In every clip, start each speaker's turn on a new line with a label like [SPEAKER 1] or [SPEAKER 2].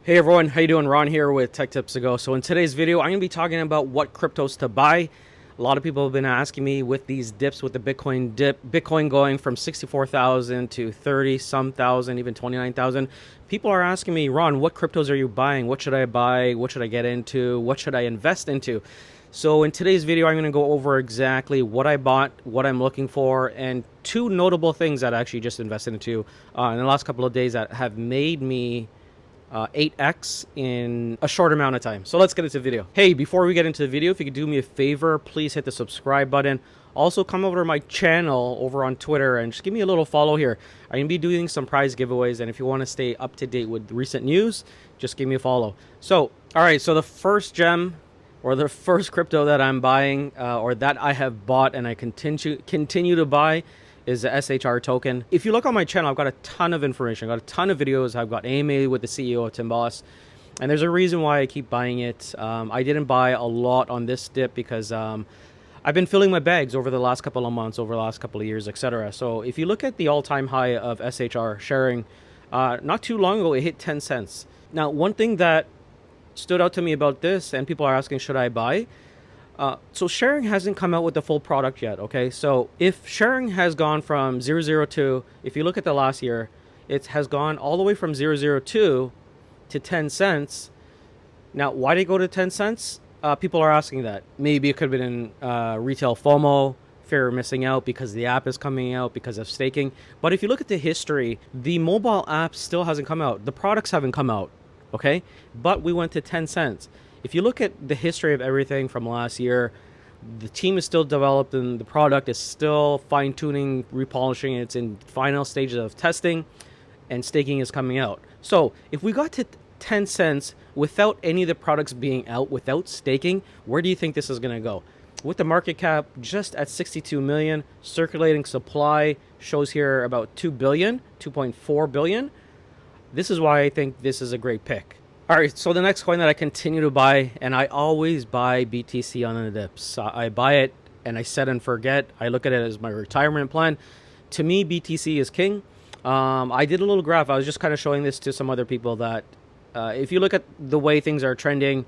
[SPEAKER 1] Hey everyone, how you doing? Ron here with TechTipsToGo. So in today's video, I'm going to be talking about what cryptos to buy. A lot of people have been asking me with these dips, with the Bitcoin dip, Bitcoin going from 64,000 to 30 some thousand, even 29,000. People are asking me, Ron, what cryptos are you buying? What should I buy? What should I get into? What should I invest into? So in today's video, I'm going to go over exactly what I bought, what I'm looking for, and two notable things that I actually just invested into in the last couple of days that have made me 8x in a short amount of time. So let's get into the video. Hey, before we get into the video, if you could do me a favor, please hit the subscribe button. Also, come over to my channel over on Twitter and just give me a little follow here. I'm going to be doing some prize giveaways, and if you want to stay up to date with recent news, just give me a follow. So, all right, so the first gem or the first crypto that I'm buying or that I have bought and I continue to buy is the SHR token. If you look on my channel, I've got a ton of information. I've got a ton of videos. I've got AMA with the CEO of Tim Boss. And there's a reason why I keep buying it. I didn't buy a lot on this dip because I've been filling my bags over the last couple of months, over the last couple of years, etc. So if you look at the all-time high of SHR sharing, not too long ago, it hit 10 cents. Now, one thing that stood out to me about this, and people are asking, should I buy? So sharing hasn't come out with the full product yet, okay? So if sharing has gone from 002, if you look at the last year, it has gone all the way from 002 to 10 cents. Now, why did it go to 10 cents? People are asking that. Maybe it could have been retail FOMO, fear of missing out because the app is coming out because of staking. But if you look at the history, the mobile app still hasn't come out. The products haven't come out, okay? But we went to 10 cents. If you look at the history of everything from last year, the team is still developed and the product is still fine-tuning, repolishing. It's in final stages of testing and staking is coming out. So if we got to 10 cents without any of the products being out, without staking, where do you think this is going to go? With the market cap just at 62 million, circulating supply shows here about 2 billion, 2.4 billion. This is why I think this is a great pick. All right, so the next coin that I continue to buy, and I always buy BTC on the dips. I buy it and I set and forget. I look at it as my retirement plan. To me, BTC is king. I did a little graph. I was just kind of showing this to some other people that if you look at the way things are trending,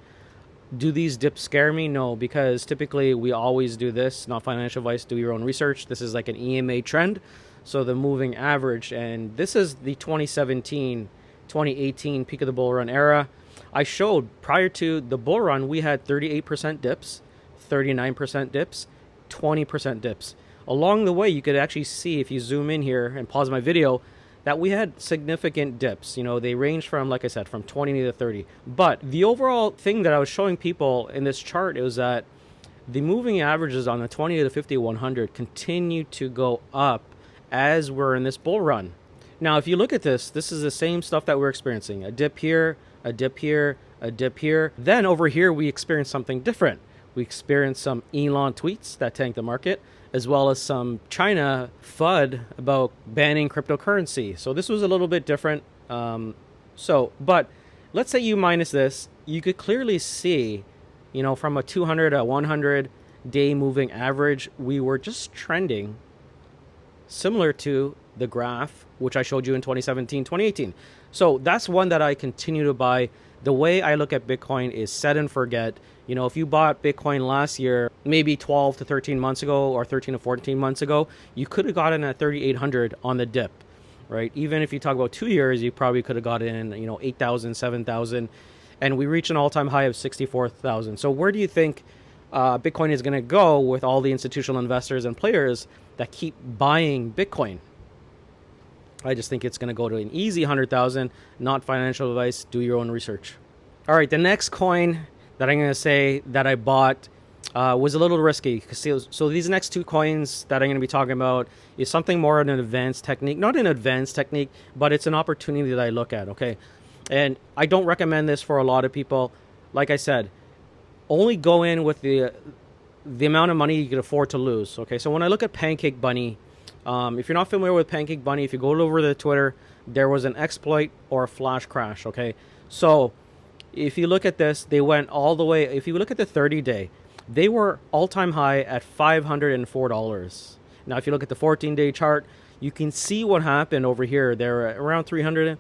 [SPEAKER 1] do these dips scare me? No, because typically we always do this, not financial advice, do your own research. This is like an EMA trend. So the moving average, and this is the 2018 peak of the bull run era. I showed prior to the bull run, we had 38% dips, 39% dips, 20% dips. Along the way, you could actually see, if you zoom in here and pause my video, that we had significant dips. You know, they range from, like I said, from 20 to 30. But the overall thing that I was showing people in this chart is that the moving averages on the 20 to 50, 100 continue to go up as we're in this bull run. Now, if you look at this, this is the same stuff that we're experiencing. A dip here, a dip here, a dip here. Then over here, we experience something different. We experience some Elon tweets that tanked the market, as well as some China FUD about banning cryptocurrency. So this was a little bit different. But let's say you minus this, you could clearly see, you know, from a 200 to 100 day moving average, we were just trending similar to the graph which I showed you in 2017, 2018. So that's one that I continue to buy. The way I look at Bitcoin is set and forget. You know, if you bought Bitcoin last year, maybe 12 to 13 months ago or 13 to 14 months ago, you could have gotten at 3,800 on the dip, right? Even if you talk about 2 years, you probably could have gotten, you know, 8,000, 7,000, and we reached an all-time high of 64,000. So where do you think Bitcoin is going to go with all the institutional investors and players that keep buying Bitcoin? I just think it's going to go to an easy 100,000, not financial advice. Do your own research. All right, the next coin that I'm going to say that I bought was a little risky. So these next two coins that I'm going to be talking about is something more in an advanced technique. Not an advanced technique, but it's an opportunity that I look at, okay? And I don't recommend this for a lot of people. Like I said, only go in with the amount of money you can afford to lose, okay? So when I look at Pancake Bunny, if you're not familiar with Pancake Bunny, if you go over to Twitter, there was an exploit or a flash crash, okay? So if you look at this, they went all the way. If you look at the 30-day, they were all-time high at $504. Now, if you look at the 14-day chart, you can see what happened over here. They're around 300,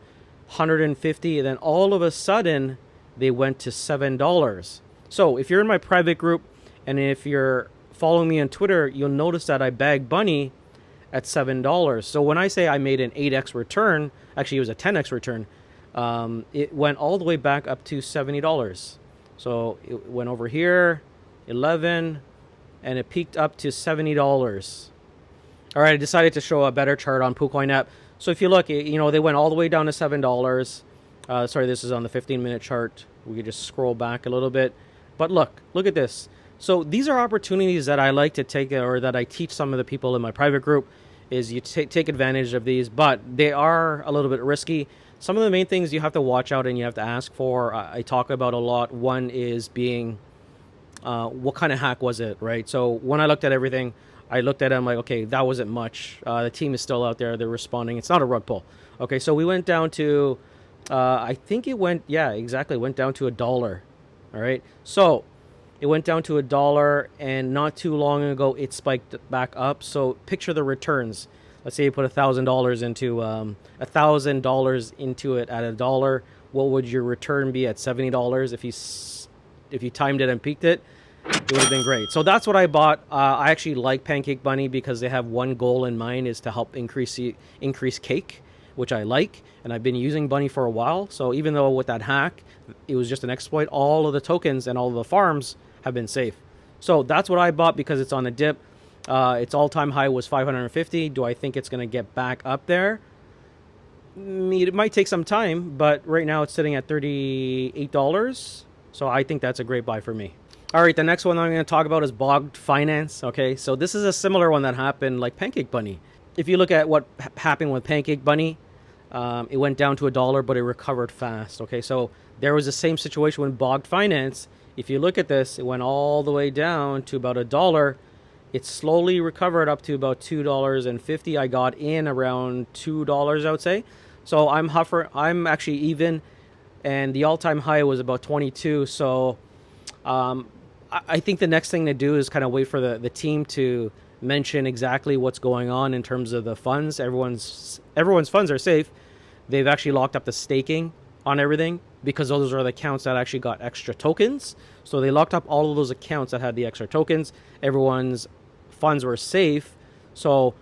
[SPEAKER 1] 150, and then all of a sudden they went to $7. So if you're in my private group and if you're following me on Twitter, you'll notice that I bagged Bunny at $7. So when I say I made an 8x return, actually it was a 10x return, it went all the way back up to $70. So it went over here, 11, and it peaked up to $70. All right, I decided to show a better chart on Poocoin app. So if you look, you know, they went all the way down to $7. Sorry, this is on the 15-minute chart. We could just scroll back a little bit. But look at this. So these are opportunities that I like to take, or that I teach some of the people in my private group, is you take advantage of these, but they are a little bit risky. Some of the main things you have to watch out and you have to ask for, I talk about a lot. One is being, what kind of hack was it, right? So when I looked at everything, I looked at it, I'm like, okay, that wasn't much. The team is still out there. They're responding. It's not a rug pull. Okay, so we went down to, I think it went, yeah, exactly, went down to $1. All right, so it went down to $1, and not too long ago, it spiked back up. So picture the returns. Let's say you put $1,000 into $1,000 into it at $1. What would your return be at $70 if you timed it and peaked it? It would have been great. So that's what I bought. I actually like Pancake Bunny because they have one goal in mind, is to help increase cake, which I like. And I've been using Bunny for a while. So even though with that hack, it was just an exploit, all of the tokens and all of the farms have been safe. So that's what I bought because it's on a dip. Its all-time high was 550. Do I think it's going to get back up there? It might take some time, but right now it's sitting at $38. So I think that's a great buy for me. All right, the next one I'm going to talk about is Bog Finance. Okay, so this is a similar one that happened like Pancake Bunny. If you look at what happened with Pancake Bunny, it went down to $1, but it recovered fast. Okay, so there was the same situation with Bog Finance. If you look at this, it went all the way down to about $1. It slowly recovered up to about $2.50. I got in around $2, I would say. So I'm actually even, and the all-time high was about 22. So I think the next thing to do is kind of wait for the team to mention exactly what's going on in terms of the funds. Everyone's funds are safe. They've actually locked up the staking on everything because those are the accounts that actually got extra tokens. So they locked up all of those accounts that had the extra tokens. Everyone's funds were safe. So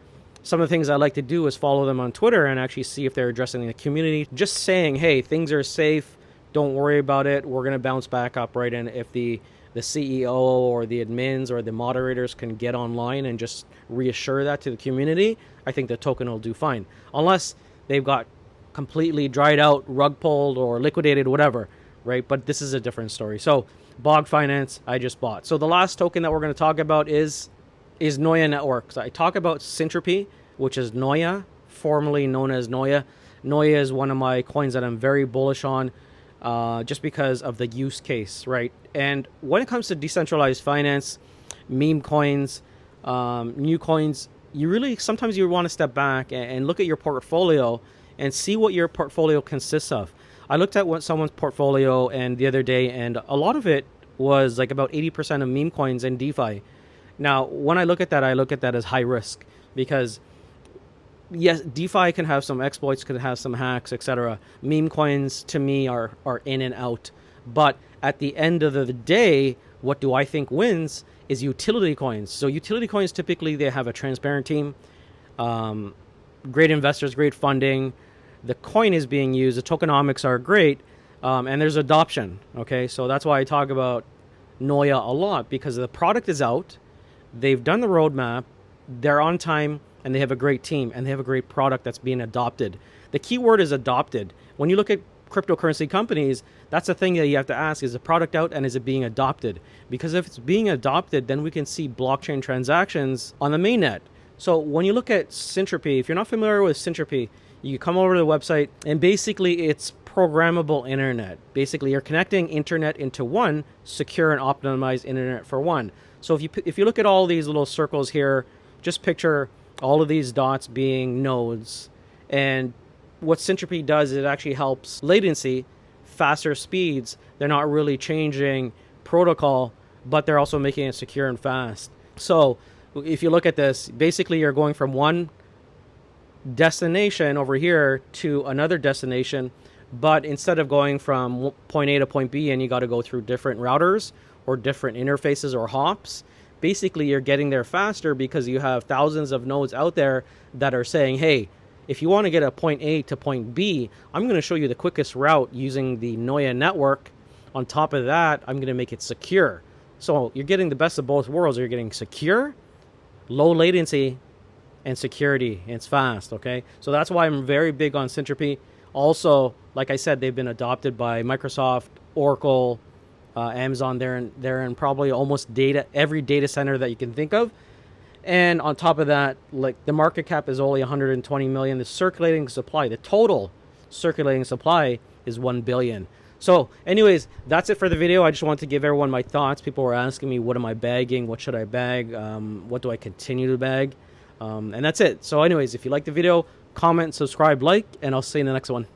[SPEAKER 1] some of the things I like to do is follow them on Twitter and actually see if they're addressing the community. Just saying, hey, things are safe. Don't worry about it. We're going to bounce back up, right? And if the CEO or the admins or the moderators can get online and just reassure that to the community, I think the token will do fine. Unless they've got completely dried out, rug pulled, or liquidated, whatever, right? But this is a different story. So Bog Finance, I just bought. So the last token that we're going to talk about is Noya Network. So I talk about Syntropy, which is Noya, formerly known as Noya. Noya is one of my coins that I'm very bullish on, just because of the use case, right? And when it comes to decentralized finance, meme coins, new coins, sometimes you want to step back and look at your portfolio and see what your portfolio consists of. I looked at someone's portfolio and the other day, and a lot of it was like about 80% of meme coins and DeFi. Now, when I look at that as high risk because yes, DeFi can have some exploits, can have some hacks, etc. Meme coins to me are in and out. But at the end of the day, what do I think wins is utility coins. So utility coins, typically they have a transparent team, great investors, great funding. The coin is being used. The tokenomics are great, and there's adoption. Okay, so that's why I talk about Noya a lot, because the product is out. They've done the roadmap. They're on time. And they have a great team, and they have a great product that's being adopted. The key word is adopted. When you look at cryptocurrency companies, that's the thing that you have to ask, is the product out and is it being adopted? Because if it's being adopted, then we can see blockchain transactions on the mainnet. So when you look at Syntropy, if you're not familiar with Syntropy, you come over to the website, and basically it's programmable internet. Basically, you're connecting internet into one secure and optimized internet for one. So if you look at all these little circles here, just picture all of these dots being nodes. And what Syntropy does is it actually helps latency, faster speeds. They're not really changing protocol, but they're also making it secure and fast. So if you look at this, basically you're going from one destination over here to another destination, But instead of going from point A to point B and you got to go through different routers or different interfaces or hops, basically you're getting there faster because you have thousands of nodes out there that are saying, hey, if you want to get a point A to point B, I'm going to show you the quickest route using the Noya network. On top of that, I'm going to make it secure. So you're getting the best of both worlds. You're getting secure, low latency, and security. And it's fast, okay? So that's why I'm very big on Syntropy. Also, like I said, they've been adopted by Microsoft, Oracle, Amazon. They're in probably almost every data center that you can think of. And on top of that, like the market cap is only 120 million. The circulating supply, the total circulating supply is 1 billion. So anyways, that's it for the video. I just wanted to give everyone my thoughts. People were asking me, what am I bagging? What should I bag? What do I continue to bag? And that's it. So anyways, if you like the video, comment, subscribe, like, and I'll see you in the next one.